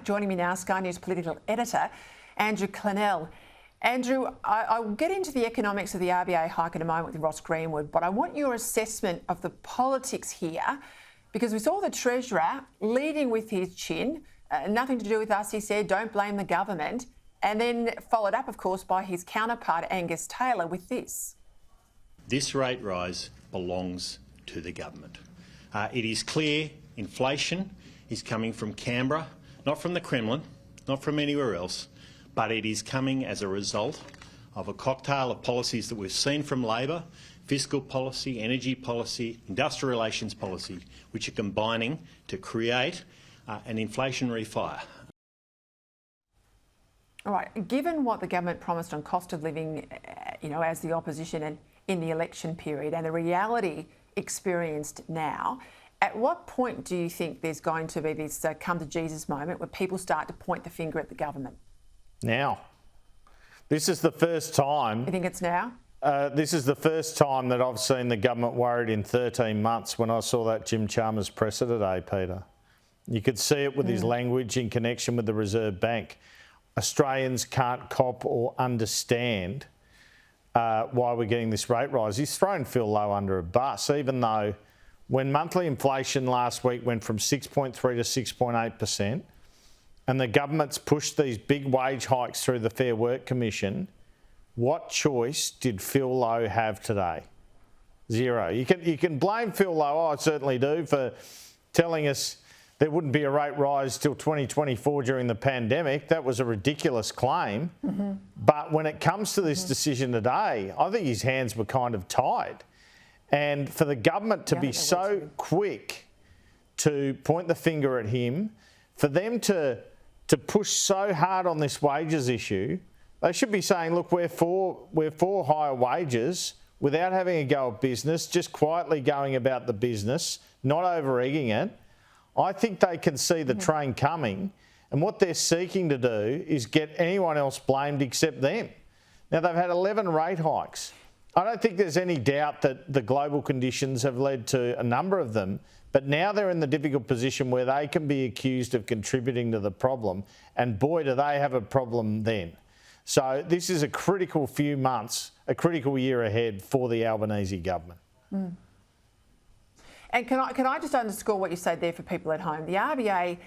Joining me now, Sky News political editor, Andrew Clennell. Andrew, I'll get into the economics of the RBA hike in a moment with Ross Greenwood, but I want your assessment of the politics here, because we saw the Treasurer leading with his chin, nothing to do with us, he said, don't blame the government, and then followed up, of course, by his counterpart, Angus Taylor, with this. This rate rise belongs to the government. It is clear inflation is coming from Canberra, not from the Kremlin, not from anywhere else, but it is coming as a result of a cocktail of policies that we've seen from Labor, fiscal policy, energy policy, industrial relations policy, which are combining to create an inflationary fire. All right, given what the government promised on cost of living, as the opposition and in the election period, and the reality experienced now, at what point do you think there's going to be this come to Jesus moment where people start to point the finger at the government? Now. This is the first time. You think it's now? This is the first time that I've seen the government worried in 13 months when I saw that Jim Chalmers presser today, Peter. You could see it with his language in connection with the Reserve Bank. Australians can't cop or understand why we're getting this rate rise. He's thrown Phil Lowe under a bus, even though when monthly inflation last week went from 6.3 to 6.8%, and the government's pushed these big wage hikes through the Fair Work Commission, what choice did Phil Lowe have today? Zero. You can blame Phil Lowe, I certainly do, for telling us there wouldn't be a rate rise till 2024 during the pandemic. That was a ridiculous claim. But when it comes to this decision today, I think his hands were kind of tied. And for the government to be so quick to point the finger at him, for them to push so hard on this wages issue, they should be saying, look, we're for higher wages without having a go at business, just quietly going about the business, not over-egging it. I think they can see the train coming, and what they're seeking to do is get anyone else blamed except them. Now, they've had 11 rate hikes. I don't think there's any doubt that the global conditions have led to a number of them, but now they're in the difficult position where they can be accused of contributing to the problem, and boy, do they have a problem then. So this is a critical few months, a critical year ahead for the Albanese government. And can I just underscore what you said there for people at home? The RBA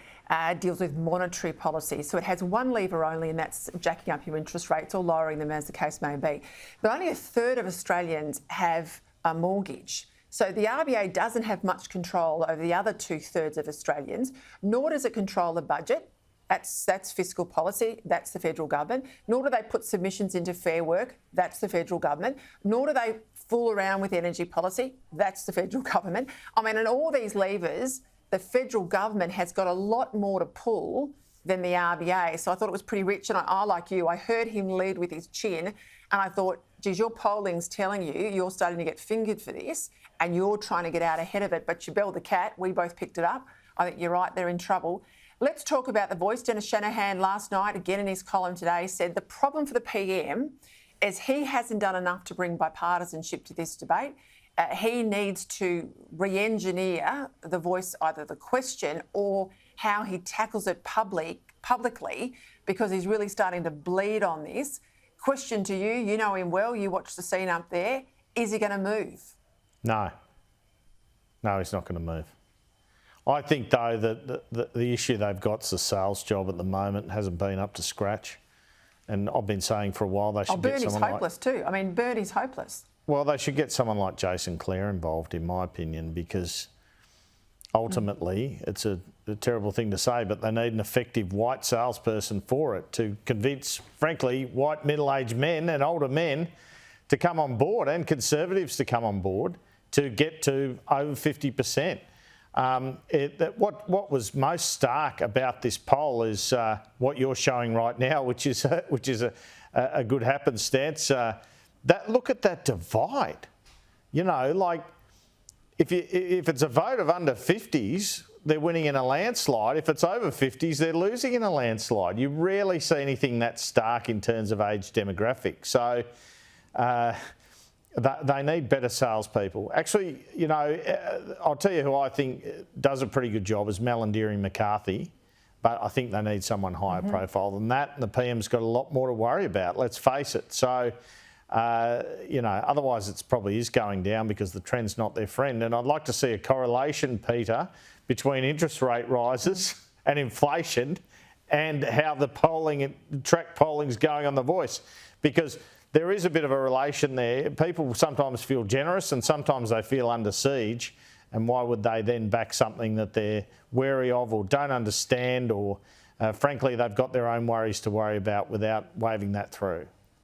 deals with monetary policy, so it has one lever only, and that's jacking up your interest rates or lowering them, as the case may be. But only a third of Australians have a mortgage. So the RBA doesn't have much control over the other 2/3 of Australians, nor does it control the budget. That's fiscal policy, that's the federal government. Nor do they put submissions into Fair Work, that's the federal government. Nor do they fool around with energy policy, that's the federal government. I mean, in all these levers, the federal government has got a lot more to pull than the RBA. So I thought it was pretty rich, and I like you, I heard him lead with his chin, and I thought, geez, your polling's telling you you're starting to get fingered for this, and you're trying to get out ahead of it, but you belled the cat. We both picked it up. I think you're right, they're in trouble. Let's talk about The Voice. Dennis Shanahan last night, again in his column today, said the problem for the PM is he hasn't done enough to bring bipartisanship to this debate. He needs to re-engineer The Voice, either the question or how he tackles it publicly, because he's really starting to bleed on this. Question to you, you know him well, you watched the scene up there. Is he going to move? No, he's not going to move. I think, though, that the issue they've got is the sales job at the moment hasn't been up to scratch. And I've been saying for a while they should get someone Bernie's hopeless too. I mean, Bernie's hopeless. Well, they should get someone like Jason Clare involved, in my opinion, because ultimately it's a terrible thing to say, but they need an effective white salesperson for it to convince, frankly, white middle-aged men and older men to come on board, and Conservatives to come on board to get to over 50%. What was most stark about this poll is what you're showing right now, which is a good happenstance. Look at that divide. You know, like if it's a vote of under 50s, they're winning in a landslide. If it's over 50s, they're losing in a landslide. You rarely see anything that stark in terms of age demographics. So they need better salespeople. Actually, I'll tell you who I think does a pretty good job is Malarndirri McCarthy, But I think they need someone higher profile than that, and the PM's got a lot more to worry about, let's face it. So, otherwise it probably is going down because the trend's not their friend. And I'd like to see a correlation, Peter, between interest rate rises and inflation and how the track polling's going on The Voice, because there is a bit of a relation there. People sometimes feel generous and sometimes they feel under siege. And why would they then back something that they're wary of or don't understand, or frankly, they've got their own worries to worry about without waving that through?